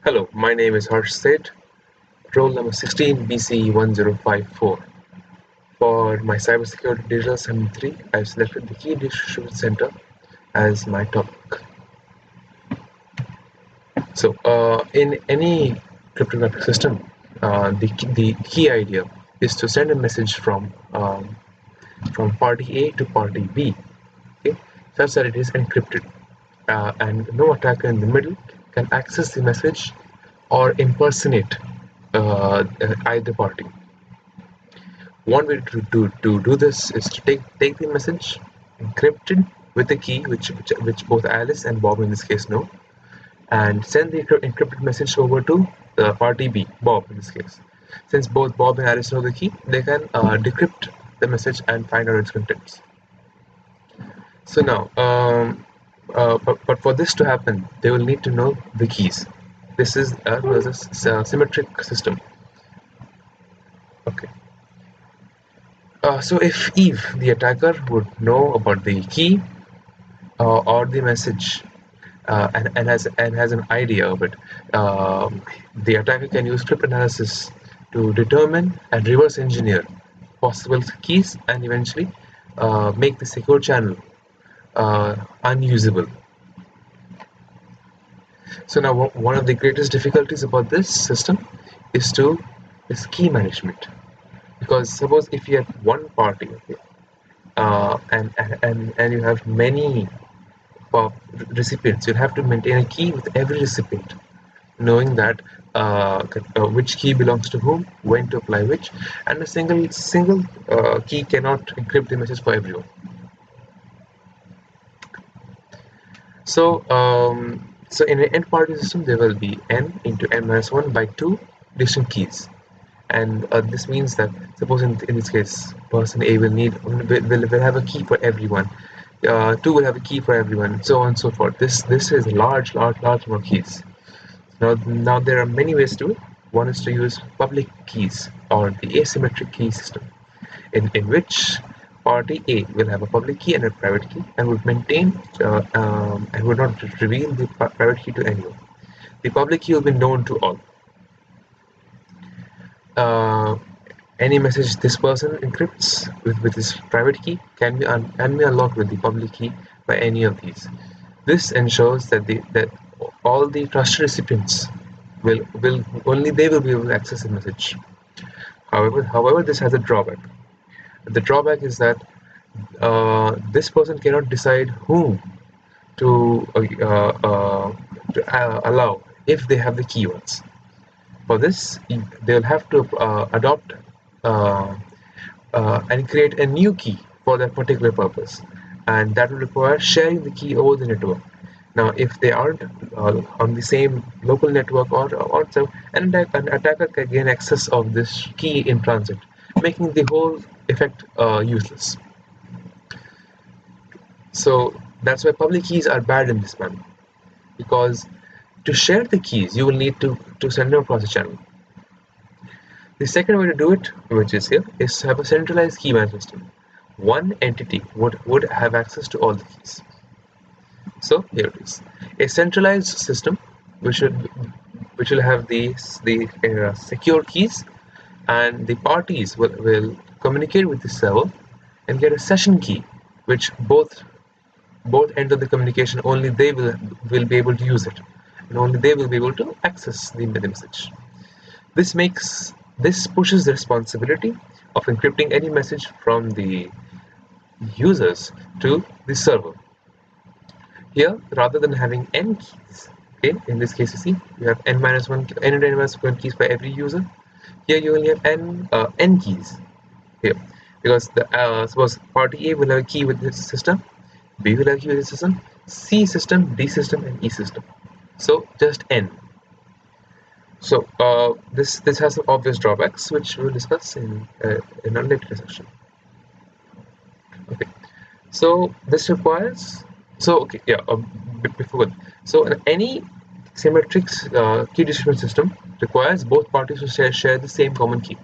Hello, my name is Harsh Seth, roll number 16 BC1054. For my Cybersecurity Digital Summit 3, I've selected the Key Distribution Center as my topic. So, in any cryptographic system, the key idea is to send a message from party A to party B, okay, such that it is encrypted, and no attacker in the middle can access the message or impersonate either party. One way to do this is to take the message, encrypt it with the key which both Alice and Bob in this case know, and send the encrypted message over to the party B, Bob in this case. Since both Bob and Alice know the key, they can decrypt the message and find out its contents. So now, but for this to happen, they will need to know the keys. This is a symmetric system. Okay. So if Eve, the attacker, would know about the key or the message and has an idea of it, the attacker can use cryptanalysis to determine and reverse engineer possible keys and eventually make the secure channel unusable. So now one of the greatest difficulties about this system is key management, because suppose if you have one party, okay, and you have many recipients, you'll have to maintain a key with every recipient, knowing that which key belongs to whom, when to apply which, and a single key cannot encrypt the message for everyone. So in an n party system, there will be n into n minus 1 by 2 distinct keys, and this means that suppose in this case, person A will have a key for everyone. 2 will have a key for everyone, so on and so forth. This is a large number of keys. Now there are many ways to it. One is to use public keys or the asymmetric key system, in which party A will have a public key and a private key, and would maintain and would not reveal the private key to anyone. The public key will be known to all. Uh, any message this person encrypts with his private key can be unlocked with the public key by any of these. This ensures that all the trusted recipients will only they will be able to access the message. However, this has a drawback. The drawback is that this person cannot decide whom to, allow if they have the keywords. For this, they'll have to adopt and create a new key for that particular purpose, and that will require sharing the key over the network. Now, if they aren't on the same local network or so, an attacker can gain access of this key in transit, making the whole effect useless. So that's why public keys are bad in this manner, because to share the keys, you will need to send them across the channel. The second way to do it, which is here, is to have a centralized key management system. One entity would have access to all the keys. So here it is, a centralized system which will have the secure keys, and the parties will communicate with the server and get a session key, which both ends of the communication, only they will be able to use it, and only they will be able to access the message. This pushes the responsibility of encrypting any message from the users to the server. Here, rather than having n keys, okay, in this case you see you have n minus 1 keys for every user. Here you only have n keys here, because suppose party A will have a key with this system, B will have a key with this system, C system, D system, and E system. So just n. So this has some obvious drawbacks, which we'll discuss in a later section. Okay, so this requires before that, so any symmetric key distribution system requires both parties to share the same common key.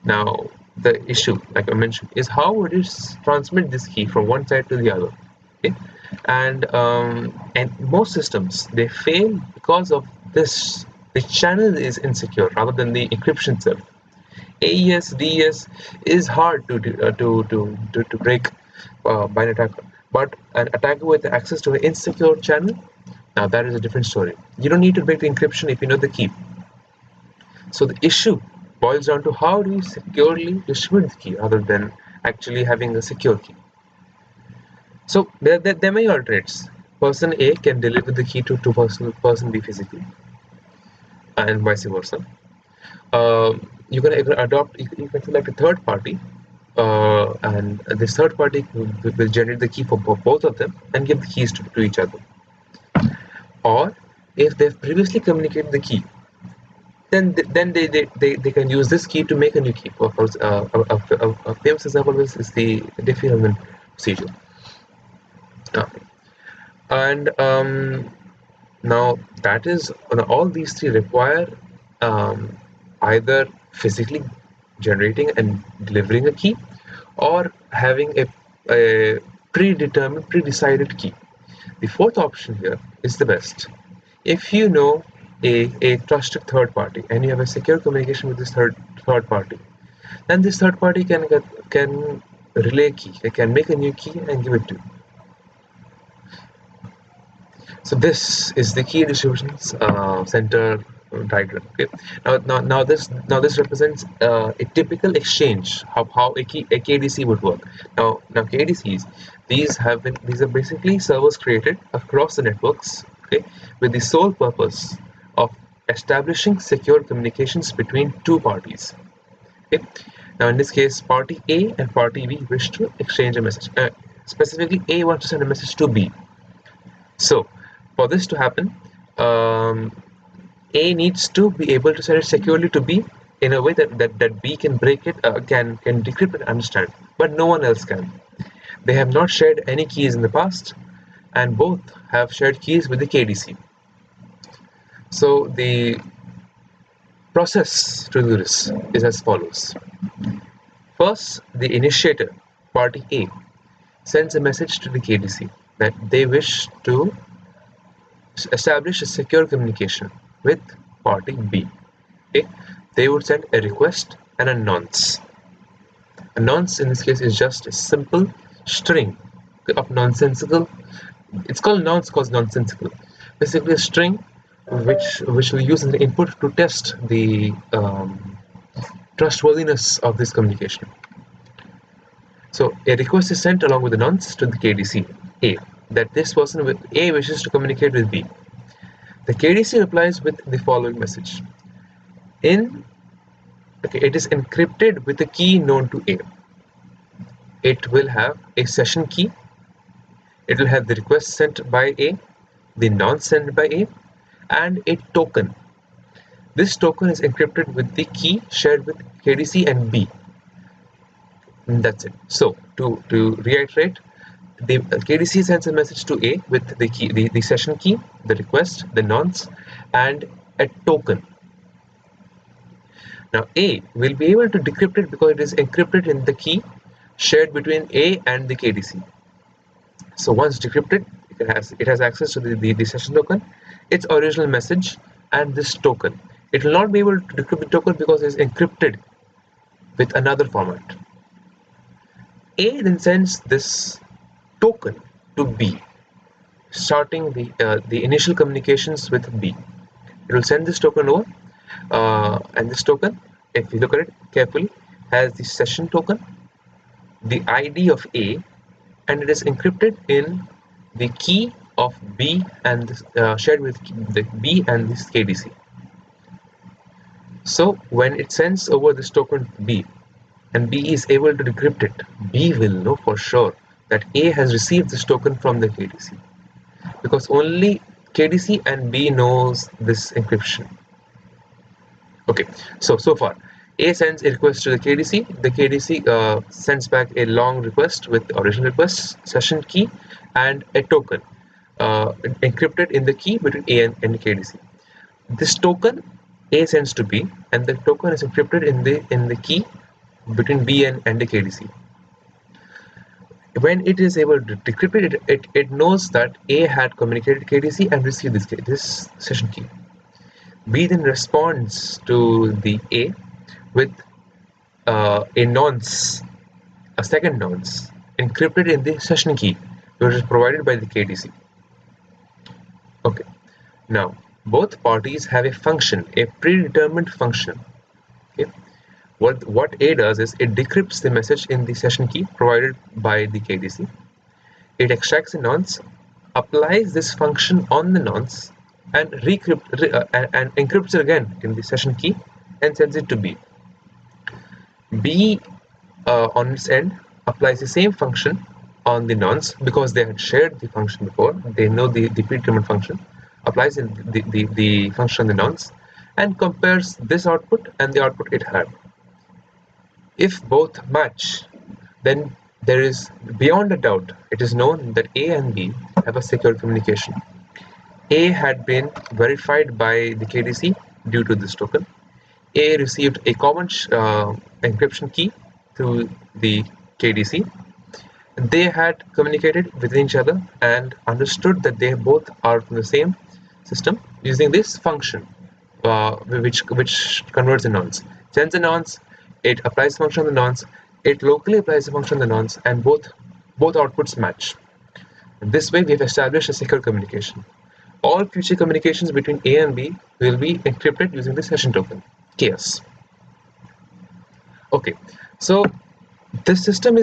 Now the issue, like I mentioned, is how would you transmit this key from one side to the other? Okay, and most systems, they fail because of this The channel is insecure rather than the encryption itself. AES, DES is hard to break by an attacker, but an attacker with access to an insecure channel, now that is a different story. You don't need to break the encryption if you know the key. So the issue boils down to how do you securely distribute the key rather than actually having a secure key. So there may be alternates. Person A can deliver the key to person B physically, and vice versa. You can select a third party, and this third party will generate the key for both of them and give the keys to each other. Or if they've previously communicated the key, then they can use this key to make a new key. Of course, a famous example is the Diffie-Hellman procedure. And now that is, all these three require either physically generating and delivering a key, or having a pre-decided key. The fourth option here is the best. If you know a trusted third party and you have a secure communication with this third party, then this third party can relay a key. They can make a new key and give it to you. So this is the key distribution center diagram. Okay. Now this represents a typical exchange of how a KDC would work. Now KDCs, these are basically servers created across the networks, okay, with the sole purpose of establishing secure communications between two parties. Okay. Now in this case, party A and party B wish to exchange a message. Specifically, A wants to send a message to B. So for this to happen, A needs to be able to send it securely to B in a way that B can break it, can decrypt and understand, but no one else can. They have not shared any keys in the past, and both have shared keys with the KDC. So the process to do this is as follows. First, the initiator, party A, sends a message to the KDC that they wish to establish a secure communication with party B. Okay? They would send a request and a nonce. A nonce in this case is just a simple string of nonsensical. It's called nonce because nonsensical. Basically, a string which will use as an input to test the trustworthiness of this communication. So a request is sent along with the nonce to the KDC A that this person with A wishes to communicate with B. The KDC replies with the following message. It is encrypted with a key known to A. It will have a session key. It will have the request sent by A, the nonce sent by A, and a token. This token is encrypted with the key shared with KDC and B. And that's it. So to reiterate, the KDC sends a message to A with the key, the session key, the request, the nonce, and a token. Now A will be able to decrypt it because it is encrypted in the key shared between A and the KDC. So once decrypted, it has access to the session token, its original message, and this token. It will not be able to decrypt the token because it is encrypted with another format. A then sends this token to B, starting the initial communications with B. It will send this token over, and this token, if you look at it carefully, has the session token, the ID of A, and it is encrypted in the key of B and shared with the B and this KDC. So when it sends over this token to B, and B is able to decrypt it, B will know for sure that A has received this token from the KDC, because only KDC and B knows this encryption. Okay, so far A sends a request to the KDC sends back a long request with the original request, session key, and a token encrypted in the key between A and KDC. This token A sends to B, and the token is encrypted in the key between B and the KDC. When it is able to decrypt it knows that A had communicated KDC and received this session key. B then responds to the A with a nonce, a second nonce, encrypted in the session key, which is provided by the KDC. Okay. Now, both parties have a function, a predetermined function. Okay. What A does is it decrypts the message in the session key provided by the KDC. It extracts a nonce, applies this function on the nonce, and and encrypts it again in the session key and sends it to B. B on its end applies the same function on the nonce because they had shared the function before. They know the predetermined function, applies the function on the nonce, and compares this output and the output it had. If both match, then there is, beyond a doubt, it is known that A and B have a secure communication. A had been verified by the KDC due to this token. A received a common encryption key through the KDC. They had communicated with each other and understood that they both are from the same system using this function, which converts a nonce. Sends a nonce, it applies the function on the nonce, it locally applies the function on the nonce, and both outputs match. This way, we have established a secure communication. All future communications between A and B will be encrypted using the session token, KS. Okay, so this system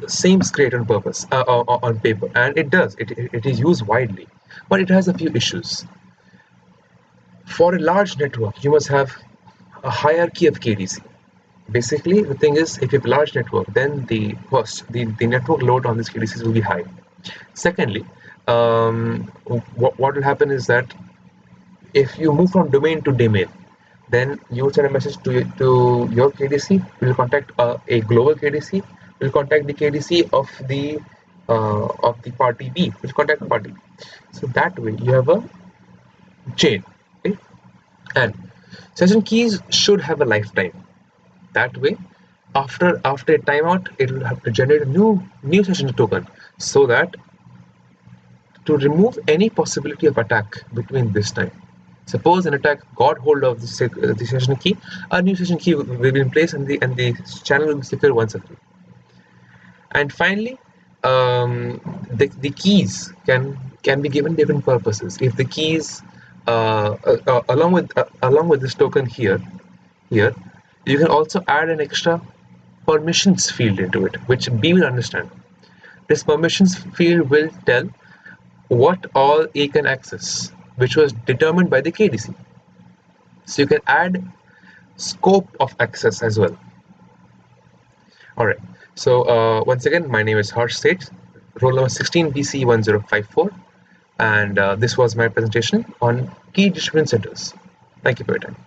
seems great on purpose, on paper, and it is used widely, but it has a few issues. For a large network, you must have a hierarchy of KDC. Basically, the thing is, if you have a large network, then the network load on these KDCs will be high. Secondly, what will happen is that if you move from domain to domain, then you send a message to your KDC, will contact a global KDC, will contact the KDC of the party B, will contact party B. So that way you have a chain, okay? And session keys should have a lifetime. That way, after a timeout, it will have to generate a new session token, so that to remove any possibility of attack between this time. Suppose an attack got hold of the session key, a new session key will be in place, and the channel will be secure once again. And finally, the keys can be given different purposes. If the keys, along with this token here, you can also add an extra permissions field into it, which B will understand. This permissions field will tell what all A can access, which was determined by the KDC. So you can add scope of access as well. All right. So once again, my name is Harsh Seth, roll number 16BC1054, and this was my presentation on key distribution centers. Thank you for your time.